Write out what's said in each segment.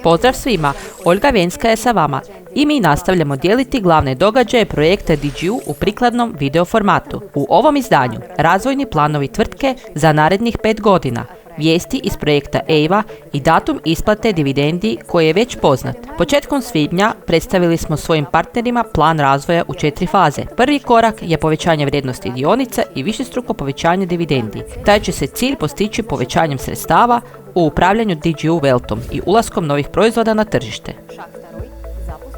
Pozdrav svima, Olga Venska je sa vama i mi nastavljamo dijeliti glavne događaje projekta DigiU u prikladnom video formatu. U ovom izdanju razvojni planovi tvrtke za narednih 5 godina, vijesti iz projekta EIVA i datum isplate dividendi koji je već poznat. Početkom svibnja predstavili smo svojim partnerima plan razvoja u 4 faze. Prvi korak je povećanje vrijednosti dionica i višestruko povećanje dividendi. Taj će se cilj postići povećanjem sredstava u upravljanju DigiU Wealthom i ulaskom novih proizvoda na tržište.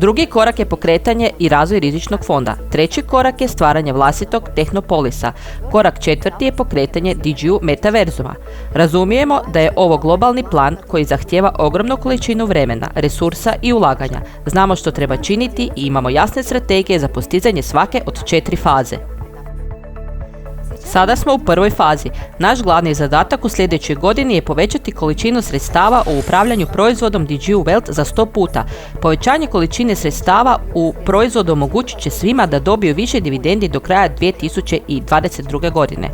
Drugi korak je pokretanje i razvoj rizičnog fonda. Treći korak je stvaranje vlastitog tehnopolisa. Korak četvrti je pokretanje DigiU metaverzuma. Razumijemo da je ovo globalni plan koji zahtijeva ogromnu količinu vremena, resursa i ulaganja. Znamo što treba činiti i imamo jasne strategije za postizanje svake od 4 faze. Sada smo u prvoj fazi. Naš glavni zadatak u sljedećoj godini je povećati količinu sredstava u upravljanju proizvodom DigiU Wealth za 100 puta. Povećanje količine sredstava u proizvodu omogućit će svima da dobiju više dividendi do kraja 2022. godine.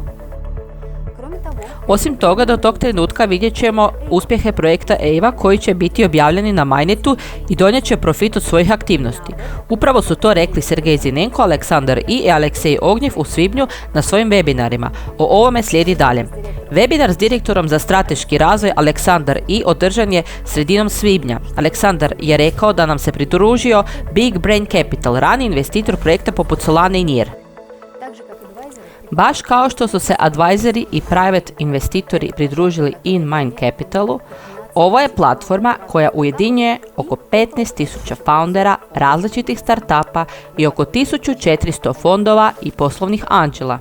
Osim toga, do tog trenutka vidjet ćemo uspjehe projekta EIVA koji će biti objavljeni na Mainnetu i donijet će profit od svojih aktivnosti. Upravo su to rekli Sergej Zinenko, Aleksandar i Aleksej Ognjev u svibnju na svojim webinarima. O ovome slijedi dalje. Webinar s direktorom za strateški razvoj Aleksandar I održan je sredinom svibnja. Aleksandar je rekao da nam se pridružio Big Brain Capital, rani investitor projekta poput Solane i Nier. Baš kao što su se advisori i private investitori pridružili InMind Capitalu, ovo je platforma koja ujedinjuje oko 15.000 foundera različitih startupa i oko 1400 fondova i poslovnih anđela.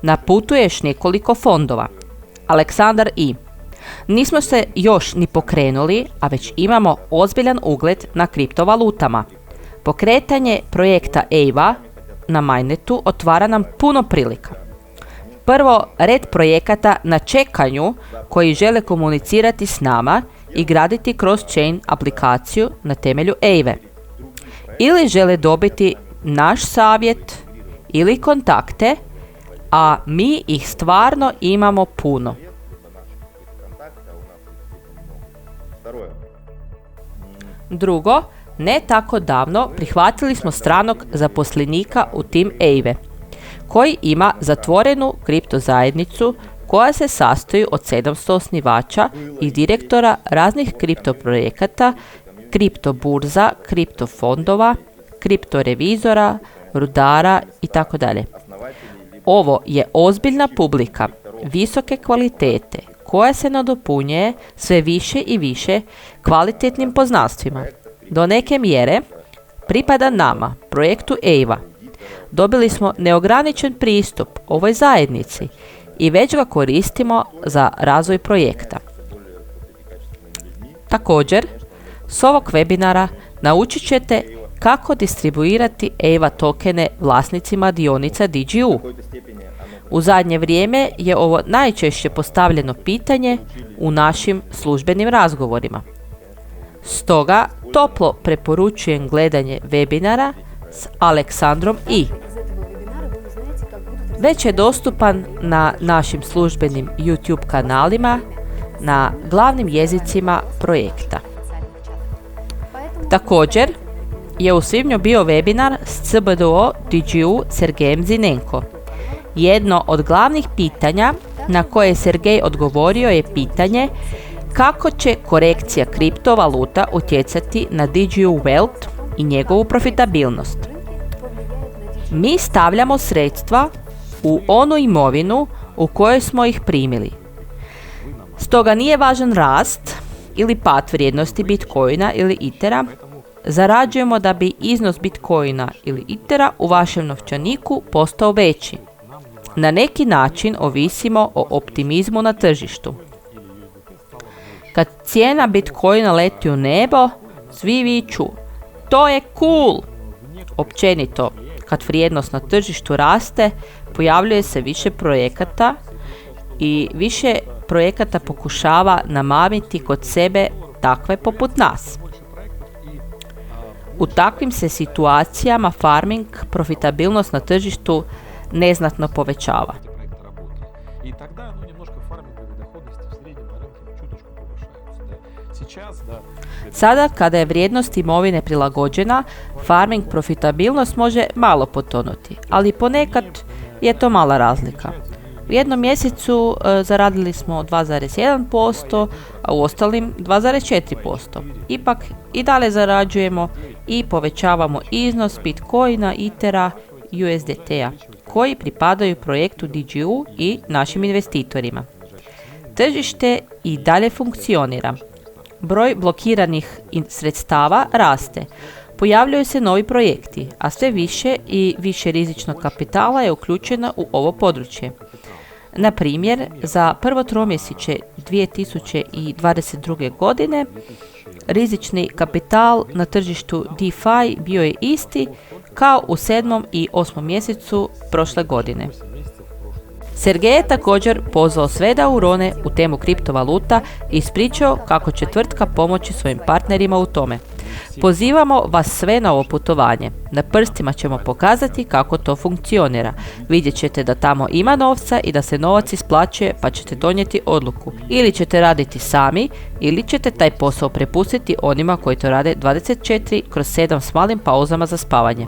Na putu je još nekoliko fondova. Aleksandar I. Nismo se još ni pokrenuli, a već imamo ozbiljan ugled na kriptovalutama. Pokretanje projekta EIVA na Mainnetu otvara nam puno prilika. Prvo, red projekata na čekanju koji žele komunicirati s nama i graditi cross-chain aplikaciju na temelju EIVE. Ili žele dobiti naš savjet ili kontakte, a mi ih stvarno imamo puno. Drugo, ne tako davno prihvatili smo stranog zaposlenika u tim EIVE, koji ima zatvorenu kripto zajednicu koja se sastoji od 700 osnivača i direktora raznih kripto projekata, kripto burza, kripto fondova, kripto revizora, rudara itd. Ovo je ozbiljna publika visoke kvalitete koja se nadopunjuje sve više i više kvalitetnim poznanstvima. Do neke mjere pripada nama, projektu EIVA. Dobili smo neograničen pristup ovoj zajednici i već ga koristimo za razvoj projekta. Također, s ovog webinara naučit ćete kako distribuirati EIVA tokene vlasnicima dionica DigiU. U zadnje vrijeme je ovo najčešće postavljeno pitanje u našim službenim razgovorima. Stoga toplo preporučujem gledanje webinara s Aleksandrom I. Već je dostupan na našim službenim YouTube kanalima na glavnim jezicima projekta. Također je u svibnju bio webinar s CBDO DigiU Sergejem Zinenko. Jedno od glavnih pitanja na koje je Sergej odgovorio je pitanje kako će korekcija kriptovaluta utjecati na DigiU Wealth i njegovu profitabilnost. Mi stavljamo sredstva u onu imovinu u kojoj smo ih primili. Stoga nije važan rast ili pad vrijednosti Bitcoina ili Ethera. Zarađujemo da bi iznos Bitcoina ili Ethera u vašem novčaniku postao veći. Na neki način ovisimo o optimizmu na tržištu. Kad cijena Bitcoina leti u nebo, svi viču, to je cool! Općenito, kad vrijednost na tržištu raste, pojavljuje se više projekata i više projekata pokušava namamiti kod sebe takve poput nas. U takvim se situacijama farming profitabilnost na tržištu neznatno povećava. Sada, kada je vrijednost imovine prilagođena, farming profitabilnost može malo potonuti, ali ponekad je to mala razlika. U jednom mjesecu zaradili smo 2,1%, a u ostalim 2,4%. Ipak i dalje zarađujemo i povećavamo iznos Bitcoina, Ethera, USDT-a, koji pripadaju projektu DigiU i našim investitorima. Tržište i dalje funkcionira. Broj blokiranih sredstava raste. Pojavljuju se novi projekti, a sve više i više rizičnog kapitala je uključeno u ovo područje. Na primjer, za prvo tromjesečje 2022. godine rizični kapital na tržištu DeFi bio je isti kao u 7. i 8. mjesecu prošle godine. Sergej je također pozvao sve da urone u temu kriptovaluta i ispričao kako će tvrtka pomoći svojim partnerima u tome. Pozivamo vas sve na ovo putovanje. Na prstima ćemo pokazati kako to funkcionira. Vidjet ćete da tamo ima novca i da se novac isplaćuje, pa ćete donijeti odluku. Ili ćete raditi sami, ili ćete taj posao prepustiti onima koji to rade 24/7 s malim pauzama za spavanje.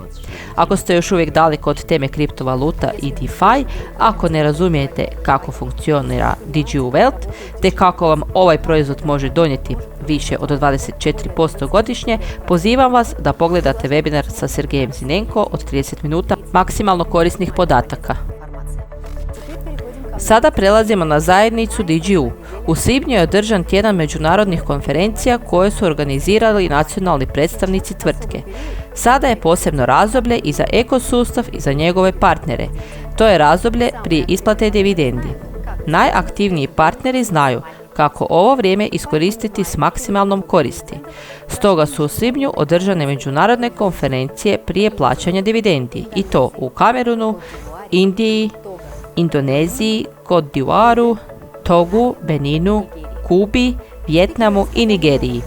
Ako ste još uvijek daleko od teme kriptovaluta i DeFi, ako ne razumijete kako funkcionira DigiU Wealth, te kako vam ovaj proizvod može donijeti više od 24% godišnje, pozivam vas da pogledate webinar sa Sergejem Zinenko od 30 minuta maksimalno korisnih podataka. Sada prelazimo na zajednicu DigiU. U svibnju je održan tjedan međunarodnih konferencija koje su organizirali nacionalni predstavnici tvrtke. Sada je posebno razdoblje i za ekosustav i za njegove partnere. To je razdoblje prije isplate dividendi. Najaktivniji partneri znaju kako ovo vrijeme iskoristiti s maksimalnom koristi. Stoga su u svibnju održane međunarodne konferencije prije plaćanja dividendi, i to u Kamerunu, Indiji, Indoneziji, Côte d'Ivoireu, Togu, Beninu, Kubi, Vijetnamu i Nigeriji.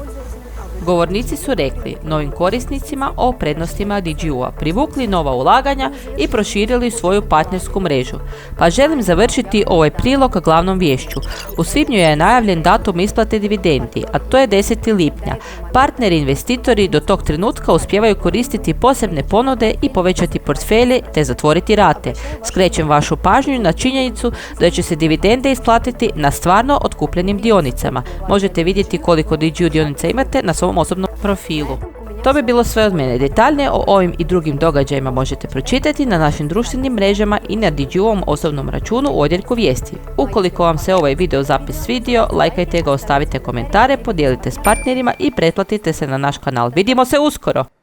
Govornici su rekli novim korisnicima o prednostima DigiU-a, privukli nova ulaganja i proširili svoju partnersku mrežu. Pa želim završiti ovaj prilog glavnom vješću. U svibnju je najavljen datum isplate dividendi, a to je 10. lipnja. Partneri investitori do tog trenutka uspijevaju koristiti posebne ponude i povećati portfelje te zatvoriti rate. Skrećem vašu pažnju na činjenicu da će se dividende isplatiti na stvarno otkupljenim dionicama. Možete vidjeti koliko DigiU dionica imate na svom osobnom profilu. To bi bilo sve od mene. Detaljnije o ovim i drugim događajima možete pročitati na našim društvenim mrežama i na DigiU-ovom osobnom računu u odjeljku vijesti. Ukoliko vam se ovaj video zapis svidio, lajkajte ga, ostavite komentare, podijelite s partnerima i pretplatite se na naš kanal. Vidimo se uskoro!